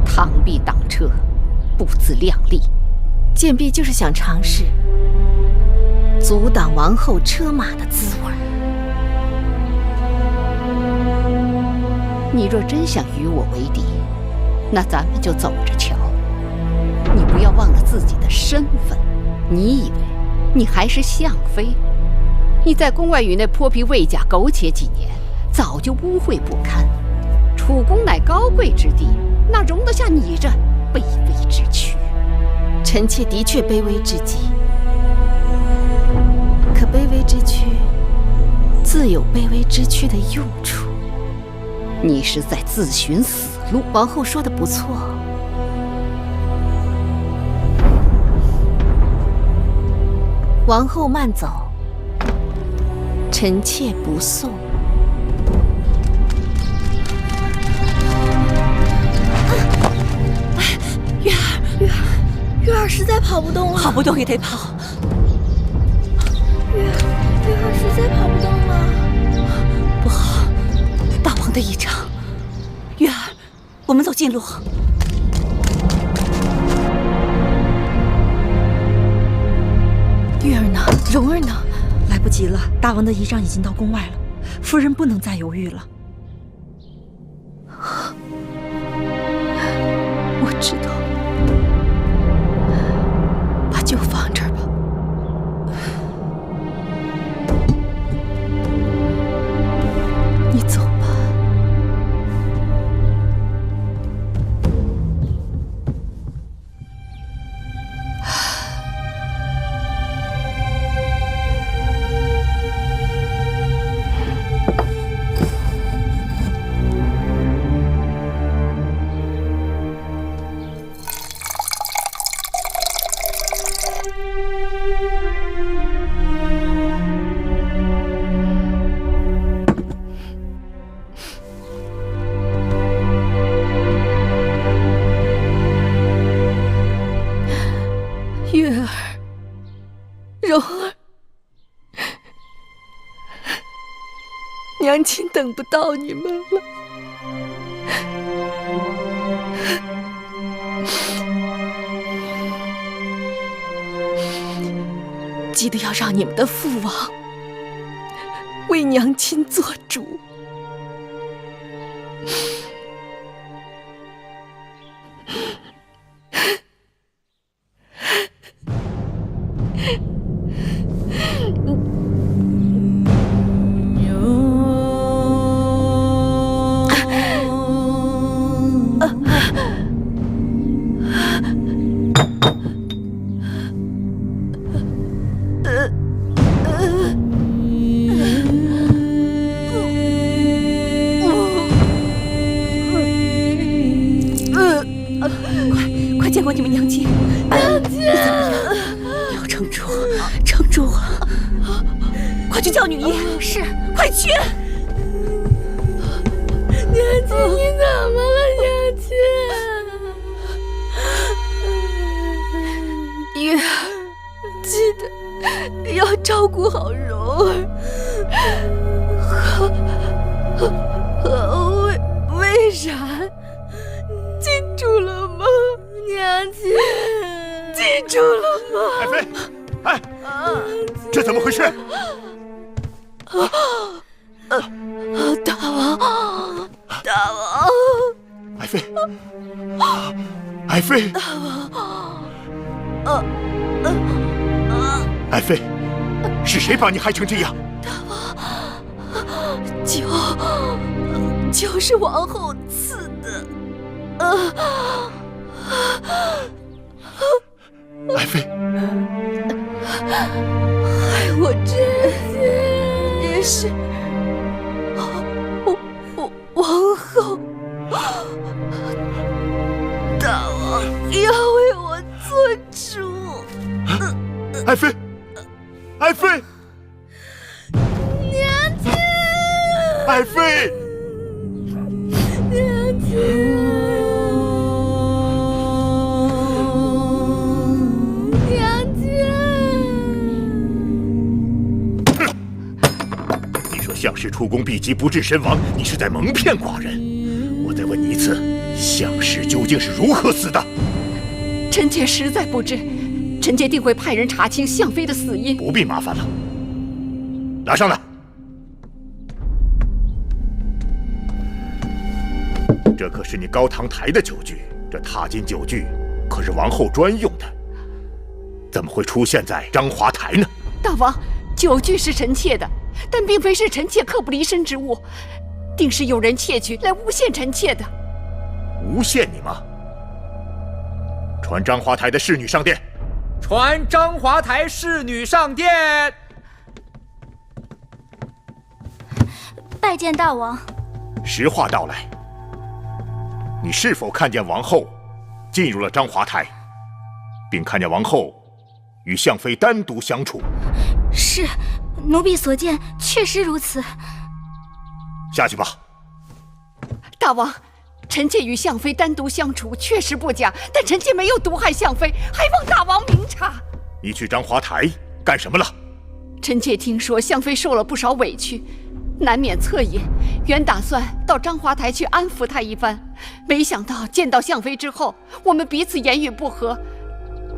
螳臂挡车，不自量力。贱婢就是想尝试阻挡王后车马的滋味。你若真想与我为敌，那咱们就走着瞧。你不要忘了自己的身份。你以为你还是相妃？你在宫外与那泼皮魏甲苟且几年，早就污秽不堪。楚宫乃高贵之地，哪容得下你这卑微之躯？臣妾的确卑微至极，可卑微之躯自有卑微之躯的用处。你是在自寻死路。王后说的不错。王后慢走，臣妾不送。月儿实在跑不动了。跑不动也得跑。月儿实在跑不动了。不好，大王的异常。月儿，我们走近路。月儿呢？蓉儿呢？来不及了，大王的仪仗已经到宫外了，夫人不能再犹豫了。我知道，把酒放这儿吧。你走吧。月儿，蓉儿，娘亲等不到你们了。记得要让你们的父王为娘亲做主。快见过你们娘亲！娘亲，你怎么样？你要撑住，撑住啊！快去叫女医！是，快去！娘娘亲，你怎么了，娘亲？月儿，记得要照顾好蓉儿。为啥？记住了吗，娘亲？记住了吗？爱妃，哎，这怎么回事？大王，大王，爱妃，爱妃，大王，爱妃，是谁把你害成这样？大王，就是王后赐的。爱妃，害我这些也是王后，大王要为我做主。爱妃，爱妃，娘亲，爱妃，娘亲。项氏出宫避疾不治身亡，你是在蒙骗寡人。我再问你一次，项氏究竟是如何死的？臣妾实在不知，臣妾定会派人查清项妃的死因。不必麻烦了，拿上来。这可是你高堂台的酒具，这踏金酒具可是王后专用的，怎么会出现在章华台呢？大王，酒具是臣妾的。但并非是臣妾刻不离身之物，定是有人窃取来诬陷臣妾的。诬陷你吗？传章华台的侍女上殿。传章华台侍女上殿。拜见大王。实话道来，你是否看见王后进入了章华台，并看见王后与项妃单独相处？是。奴婢所见确实如此。下去吧。大王，臣妾与项妃单独相处确实不假，但臣妾没有毒害项妃，还望大王明察。你去章华台干什么了？臣妾听说项妃受了不少委屈，难免恻隐，原打算到章华台去安抚她一番，没想到见到项妃之后，我们彼此言语不合，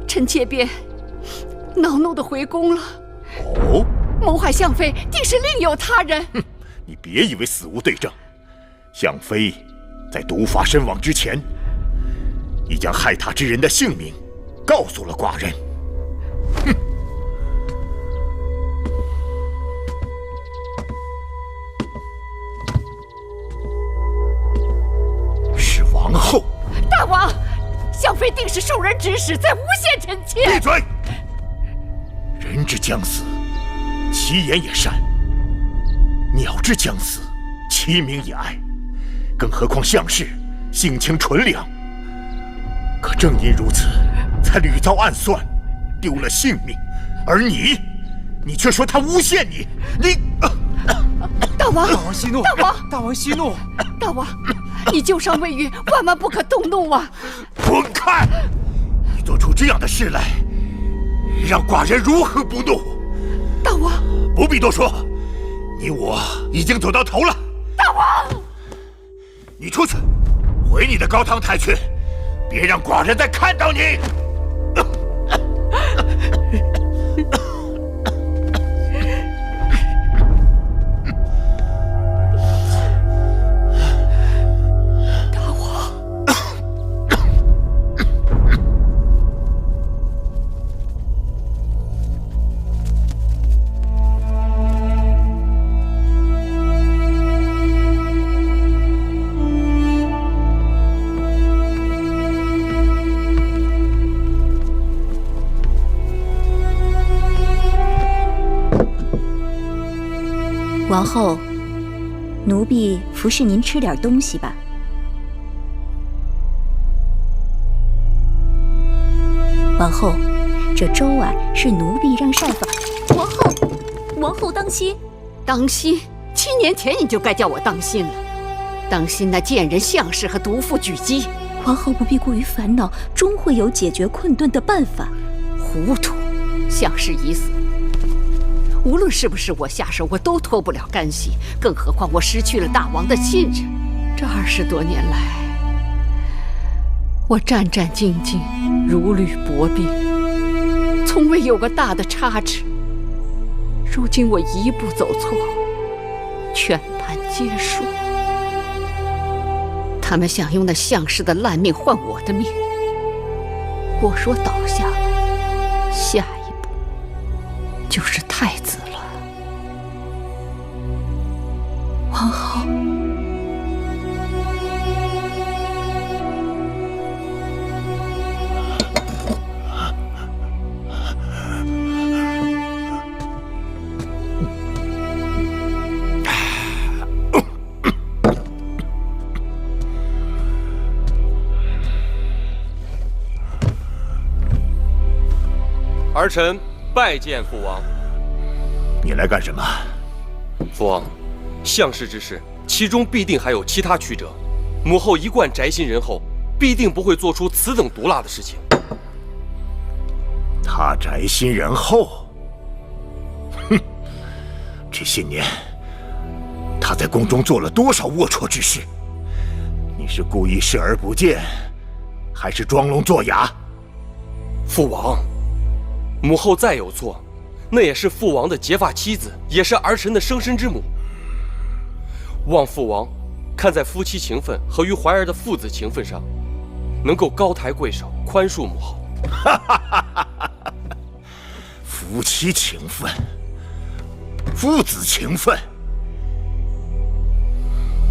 臣妾便恼怒地回宫了。哦。谋害项妃定是另有他人。哼，你别以为死无对证。项妃在毒发身亡之前，已将害她之人的姓名告诉了寡人。哼！是王后。大王，项妃定是受人指使，在诬陷臣妾。闭嘴！人之将死，其言也善；鸟之将死，其鸣也哀。更何况项氏性情纯良，可正因如此，才屡遭暗算，丢了性命。而你却说他诬陷你，你……大王，大王息怒！大王，大王息怒！大王，你旧伤未愈，万万不可动怒啊！滚开！你做出这样的事来，让寡人如何不怒？大王，不必多说，你我已经走到头了。大王，你出去，回你的高堂台去，别让寡人再看到你。王后，奴婢服侍您吃点东西吧。王后，这粥啊是奴婢让膳房。王后当心！当心！7年前你就该叫我当心了。当心那贱人项氏和毒妇狙击。王后不必过于烦恼，终会有解决困顿的办法。糊涂，项氏已死，无论是不是我下手，我都脱不了干系。更何况我失去了大王的信任。这20多年来，我战战兢兢，如履薄冰，从未有个大的差池。如今我一步走错，全盘皆输。他们想用那项氏的烂命换我的命，我若倒下了，下一步就是太子了。王后，儿臣拜见父王。你来干什么？父王，项氏之事，其中必定还有其他曲折。母后一贯宅心仁厚，必定不会做出此等毒辣的事情。他宅心仁厚？哼！这些年，他在宫中做了多少龌龊之事？你是故意视而不见，还是装聋作哑？父王，母后再有错，那也是父王的结发妻子，也是儿臣的生身之母。望父王看在夫妻情分和于怀儿的父子情分上，能够高抬贵手，宽恕母后。夫妻情分，父子情分。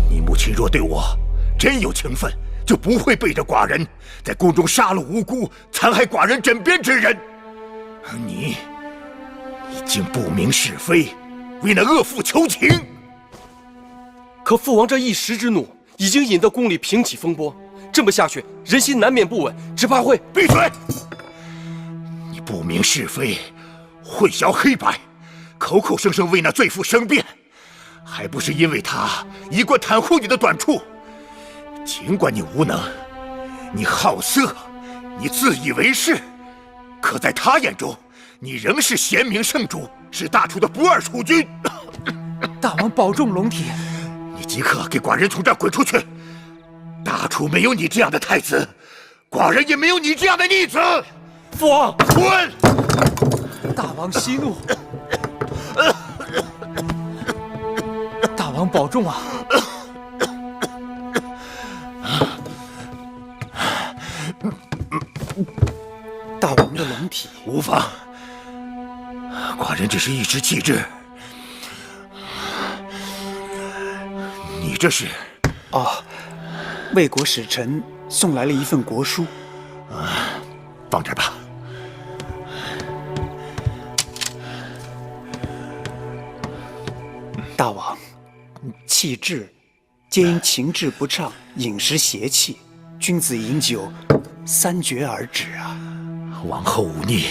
你母亲若对我真有情分，就不会背着寡人在宫中杀了无辜、残害寡人枕边之人。而你已经不明是非，为那恶妇求情。可父王这一时之怒，已经引得宫里平起风波。这么下去，人心难免不稳，只怕会……闭嘴！你不明是非，混淆黑白，口口声声为那罪妇申辩，还不是因为他一贯袒护你的短处？尽管你无能，你好色，你自以为是，可在他眼中，你仍是贤明圣主，是大楚的不二储君。大王保重龙体。你即刻给寡人从这儿滚出去！大楚没有你这样的太子，寡人也没有你这样的逆子。父王，滚！大王息怒。大王保重啊！大王的龙体无妨，寡人只是一时气滞。你这是？哦，魏国使臣送来了一份国书。放这儿吧。大王，气滞皆因情志不畅，饮食邪气，君子饮酒3绝而止啊。王后忤逆，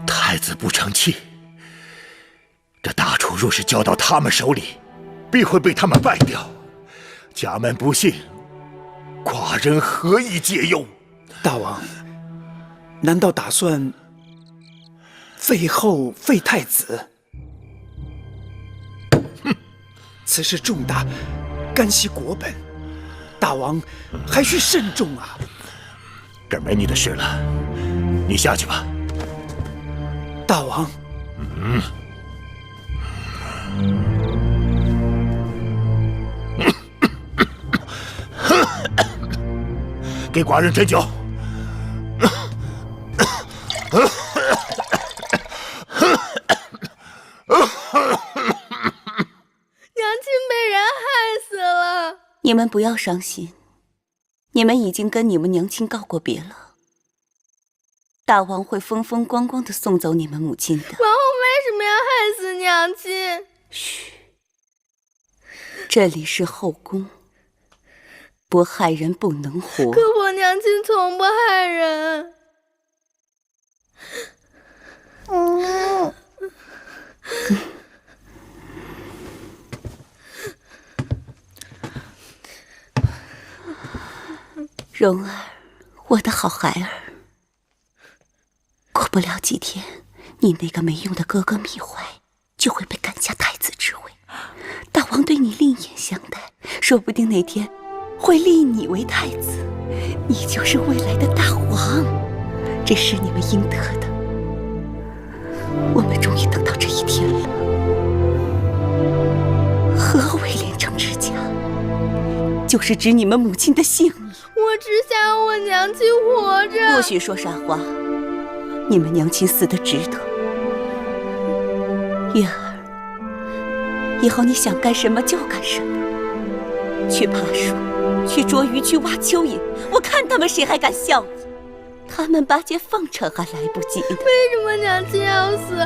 太子不成器。这大楚若是交到他们手里，必会被他们败掉。家门不幸，寡人何以解忧？大王，难道打算废后废太子？哼，此事重大，干系国本，大王还需慎重啊！这儿没你的事了，你下去吧。大王。给寡人斟酒。娘亲被人害死了。你们不要伤心，你们已经跟你们娘亲告过别了。大王会风风光光的送走你们母亲的。王后为什么要害死娘亲？嘘，这里是后宫，不害人不能活。可我娘亲从不害人。蓉儿，我的好孩儿，过不了几天，你那个没用的哥哥芈怀就会被赶下太子之位。大王对你另眼相待，说不定哪天会立你为太子，你就是未来的大王，这是你们应得的。我们终于等到这一天了。何为连城之家？就是指你们母亲的性命。我只想要我娘亲活着。不许说傻话，你们娘亲死得值得。月儿，以后你想干什么就干什么，去爬树，去捉鱼，去挖蚯蚓，我看他们谁还敢笑你。他们巴结奉承还来不及呢。为什么娘亲要死？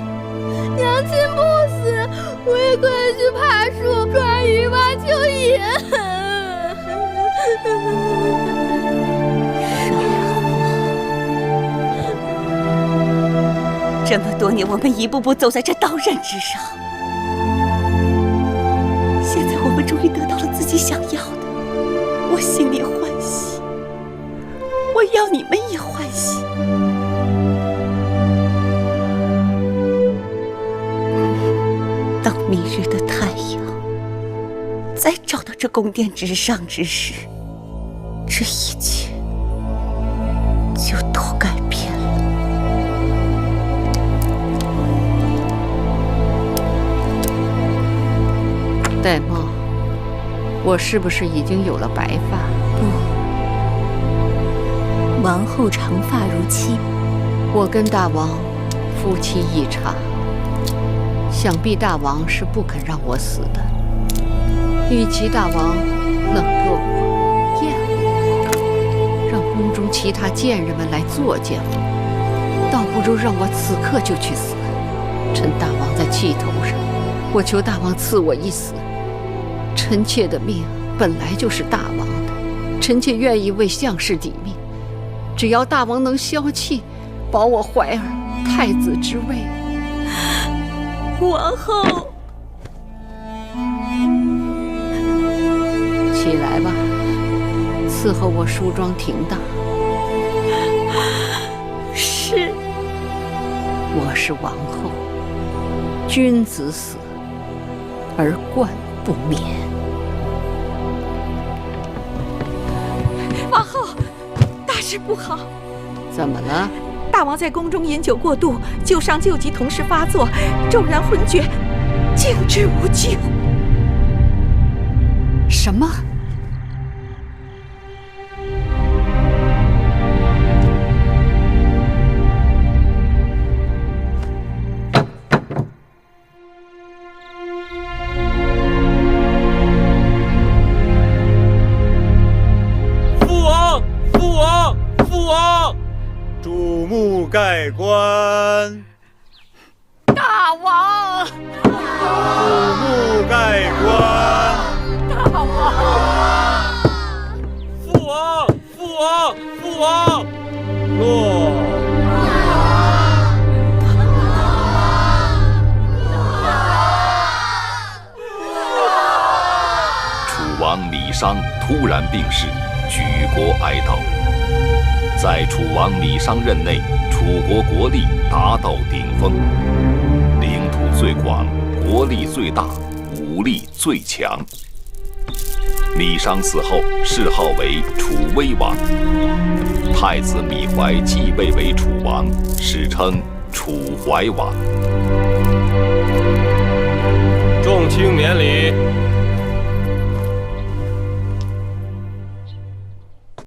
娘亲不死，我也可以去爬树、抓鱼、挖蚯蚓。这么多年，我们一步步走在这刀刃之上，现在我们终于得到了自己想要的，我心里欢喜，我要你们也欢喜。当明日的太阳再照到这宫殿之上之时，这一切就都改变了。戴瑁，我是不是已经有了白发？不，王后长发如期。我跟大王夫妻一场，想必大王是不肯让我死的。与其大王冷落我、厌我，让宫中其他贱人们来作践我，倒不如让我此刻就去死。趁大王在气头上，我求大王赐我一死。臣妾的命本来就是大王的，臣妾愿意为项氏抵命，只要大王能消气，保我怀儿太子之位。王后，起来吧，伺候我梳妆停当。是。我是王后，君子死而冠不免。王后，大事不好！怎么了？大王在宫中饮酒过度，旧伤旧疾同时发作，骤然昏厥，竟至无救。什么？注目盖棺！大王！注目盖棺！大王！父王！父王！父王！落！楚王芈商突然病逝，举国哀悼。在楚王芈商任内，楚国国力达到顶峰，领土最广，国力最大，武力最强。芈商死后，谥号为楚威王。太子芈怀继位为楚王，史称楚怀王。众卿免礼。